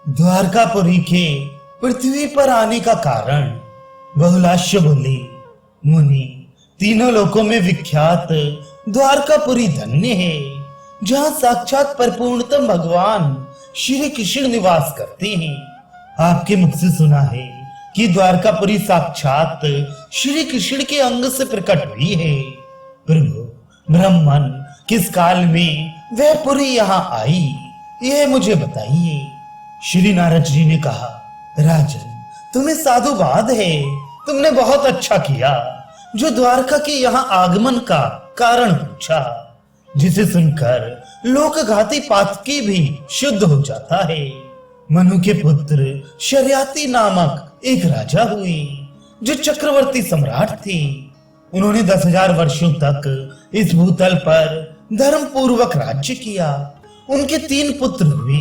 द्वारकापुरी के पृथ्वी पर आने का कारण बहुलाश्य बोले, मुनि तीनों लोकों में विख्यात द्वारकापुरी धन्य है, जहाँ साक्षात परिपूर्णतम भगवान श्री कृष्ण निवास करते हैं। आपके मुख से सुना है कि द्वारकापुरी साक्षात श्री कृष्ण के अंग से प्रकट हुई है। प्रभु, ब्राह्मण किस काल में वह पुरी यहाँ आई, यह मुझे बताइए। श्री नारद जी ने कहा, राजन, तुम्हें साधुवाद है। तुमने बहुत अच्छा किया जो द्वारका के यहाँ आगमन का कारण पूछा, जिसे सुनकर लोकघाती पातकी भी शुद्ध हो जाता है। मनु के पुत्र शर्याती नामक एक राजा हुए, जो चक्रवर्ती सम्राट थे। उन्होंने 10,000 वर्षों तक इस भूतल पर धर्म पूर्वक राज्य किया। उनके 3 पुत्र हुए,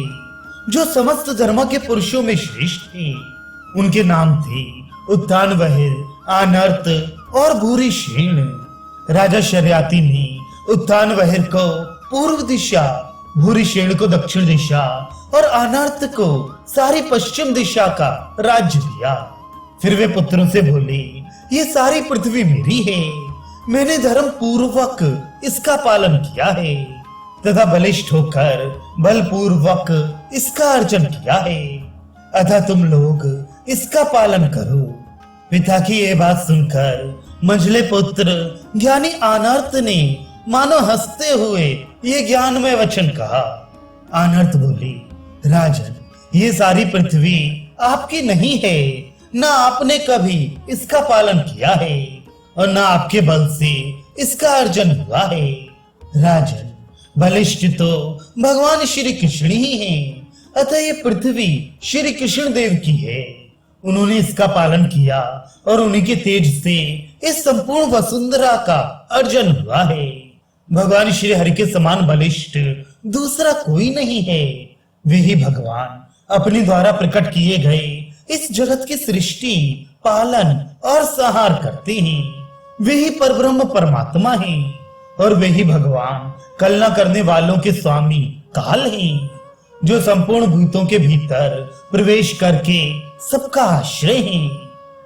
जो समस्त धर्म के पुरुषों में श्रेष्ठ थे। उनके नाम थे उत्तानवहिर, आनर्त और भूरिश्रेण। राजा शर्याती ने उत्तानवहिर को पूर्व दिशा, भूरिश्रेण को दक्षिण दिशा और आनर्त को सारी पश्चिम दिशा का राज्य दिया। फिर वे पुत्रों से बोले, ये सारी पृथ्वी मेरी है। मैंने धर्म पूर्वक इसका पालन किया है तथा बलिष्ठ होकर बलपूर्वक इसका अर्जन किया है। अतः तुम लोग इसका पालन करो। पिता की यह बात सुनकर मंझले पुत्र ज्ञानी आनर्त ने मानो हंसते हुए ये ज्ञानमय वचन कहा। आनर्त बोली, राजन, ये सारी पृथ्वी आपकी नहीं है। न आपने कभी इसका पालन किया है और न आपके बल से इसका अर्जन हुआ है। राजन, बलिष्ठ तो भगवान श्री कृष्ण ही हैं, अतः ये पृथ्वी श्री कृष्ण देव की है। उन्होंने इसका पालन किया और उन्हीं के तेज से इस संपूर्ण वसुंधरा का अर्जन हुआ है। भगवान श्री हरि के समान बलिष्ठ दूसरा कोई नहीं है। वे ही भगवान अपने द्वारा प्रकट किए गए इस जगत की सृष्टि, पालन और संहार करते हैं। वे ही परब्रह्म परमात्मा हैं और वे ही भगवान कलना करने वालों के स्वामी काल हैं, जो संपूर्ण भूतों के भीतर प्रवेश करके सबका आश्रय हैं।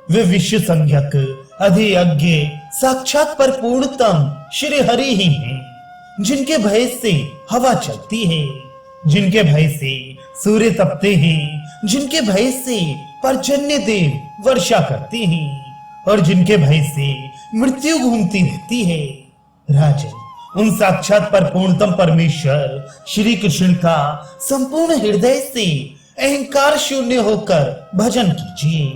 वे विश्व संज्ञक, अधियज्ञ, साक्षात परिपूर्णतम श्री हरि ही हैं, जिनके भय से हवा चलती है, जिनके भय से सूर्य तपते हैं, जिनके भय से पर्जन्य देव वर्षा करते हैं और जिनके भय से मृत्यु घूमती रहती है। राजन, उन साक्षात परिपूर्णतम परमेश्वर श्री कृष्ण का संपूर्ण हृदय से अहंकार शून्य होकर भजन कीजिए।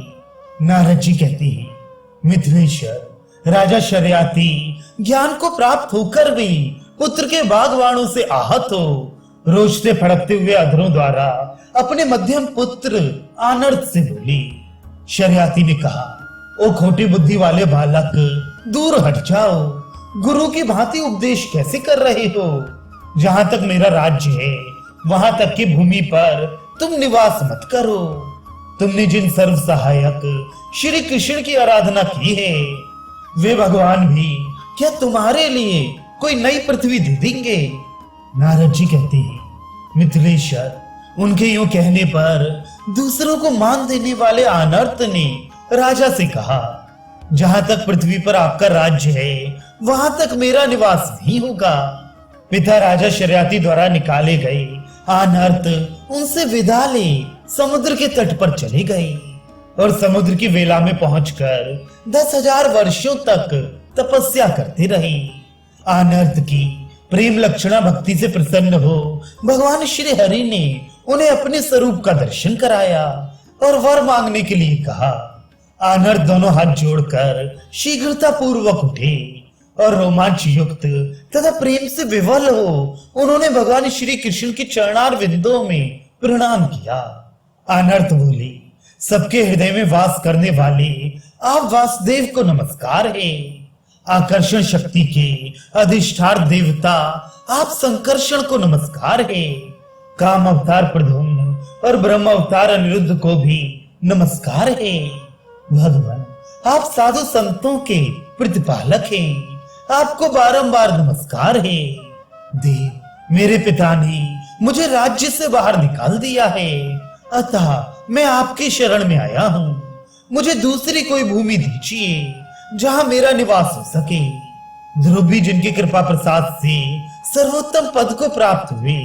नारद जी कहते हैं, मिथिलेश्वर, राजा शर्याती ज्ञान को प्राप्त होकर भी पुत्र के बागवाणों से आहत हो रोज से फड़कते हुए अधरों द्वारा अपने मध्यम पुत्र आनर्त से बोली। शर्याती ने कहा, ओ खोटी बुद्धि वाले बालक, दूर हट जाओ। गुरु की भांति उपदेश कैसे कर रहे हो? जहां तक मेरा राज्य है वहां तक की भूमि पर तुम निवास मत करो। तुमने जिन सर्व सहायक श्री कृष्ण की आराधना की है, वे भगवान भी क्या तुम्हारे लिए कोई नई पृथ्वी दे देंगे? नारद जी कहते हैं, मिथिलेश्वर, उनके यूं कहने पर दूसरों को मान देने वाले आनर्त ने राजा से कहा, जहां तक पृथ्वी पर आपका राज्य है वहां तक मेरा निवास नहीं होगा। पिता राजा शर्याती द्वारा निकाले गए आनर्त उनसे विदा ले समुद्र के तट पर चले गए और समुद्र की वेला में पहुंचकर 10,000 वर्षों तक तपस्या करते रहे। आनर्त की प्रेम लक्षणा भक्ति से प्रसन्न हो भगवान श्री हरि ने उन्हें अपने स्वरूप का दर्शन कराया और वर मांगने के लिए कहा। आनर्त दोनों हाथ जोड़कर शीघ्रता पूर्वक उठे और रोमांच युक्त तथा प्रेम से विवल हो उन्होंने भगवान श्री कृष्ण की चरणार विंदों में प्रणाम किया। आनर्त बोली, सबके हृदय में वास करने वाले आप वासुदेव को नमस्कार है। आकर्षण शक्ति के अधिष्ठान देवता आप संकर्षण को नमस्कार है। काम अवतार प्रद्युम्न और ब्रह्म अवतार अनिरुद्ध को भी नमस्कार है। भगवान, आप साधु संतों के प्रतिपालक हैं, आपको बारंबार नमस्कार है। देव, मेरे पिता ने मुझे राज्य से बाहर निकाल दिया है, अतः मैं आपकी शरण में आया हूँ। मुझे दूसरी कोई भूमि दीजिए जहां मेरा निवास हो सके। ध्रुव भी जिनकी कृपा प्रसाद से सर्वोत्तम पद को प्राप्त हुए,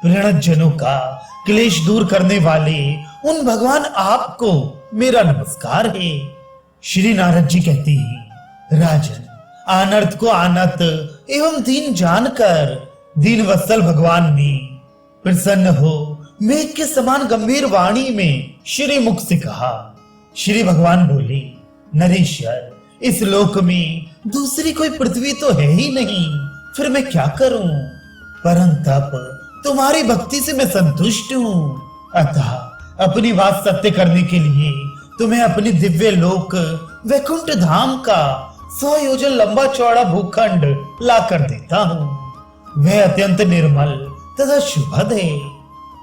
प्रणत जनों का क्लेश दूर करने वाले उन भगवान आपको मेरा नमस्कार है। श्री नारद जी कहते हैं, राजन, अनर्थ को अनर्थ एवं दीन जानकर दीन वत्सल भगवान ने प्रसन्न हो मेघ के समान गंभीर वाणी में श्री मुख से कहा। श्री भगवान बोले, नरेश्वर, इस लोक में दूसरी कोई पृथ्वी तो है ही नहीं, फिर मैं क्या करूं? परंतप तुम्हारी भक्ति से मैं संतुष्ट हूं। अतः अपनी बात सत्य करने के लिए तुम्हें अपनी दिव्य लोक वैकुंठ धाम का 100 योजन लंबा चौड़ा भूखंड ला कर देता हूँ। वह अत्यंत निर्मल तथा शुभद है।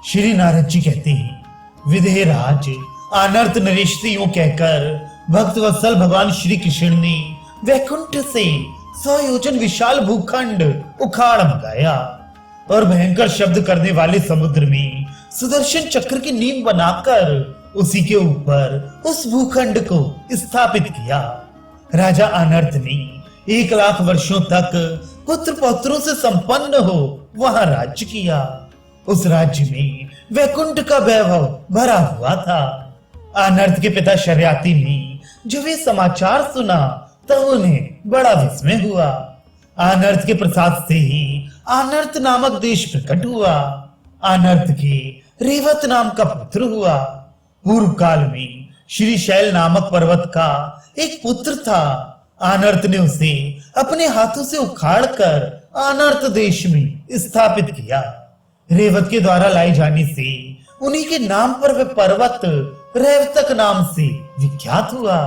श्री नारद जी कहते हैं, विदेहराज, अनर्थ नरेश यूं कहकर भक्त वत्सल भगवान श्री कृष्ण ने वैकुंठ से 100 योजन विशाल भूखंड उखाड़ मंगाया और भयंकर शब्द करने वाले समुद्र में सुदर्शन चक्र की नींव बनाकर उसी के ऊपर उस भूखंड को स्थापित किया। राजा अनर्थ ने 1 लाख वर्षों तक पुत्र पौत्रों से संपन्न हो वहां राज्य किया। उस राज्य में वैकुंठ का वैभव भरा हुआ था। अनर्थ के पिता शर्याती ने जब ये समाचार सुना तब उन्हें बड़ा विस्मय हुआ। अनर्थ के प्रसाद से ही अनर्थ नामक देश प्रकट हुआ। अनर्थ के रेवत नाम का पुत्र हुआ। पूर्व काल में श्री शैल नामक पर्वत का एक पुत्र था। अनर्थ ने उसे अपने हाथों से उखाड़कर अनर्थ देश में स्थापित किया। रेवत के द्वारा लाई जाने से उन्हीं के नाम पर वह पर्वत रेवतक नाम से विख्यात हुआ।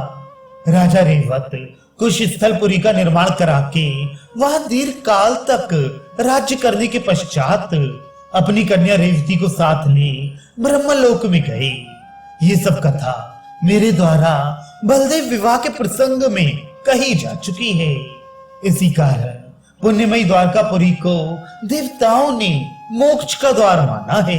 राजा रेवत कुश स्थलपुरी का निर्माण करा के वहां दीर्घ काल तक राज्य करने के पश्चात अपनी कन्या रेवती को साथ ले ब्रह्मलोक में गए। ये सब कथा मेरे द्वारा बलदेव विवाह के प्रसंग में कही जा चुकी है। इसी कारण पुण्यमयी द्वारकापुरी को देवताओं ने मोक्ष का द्वार माना है।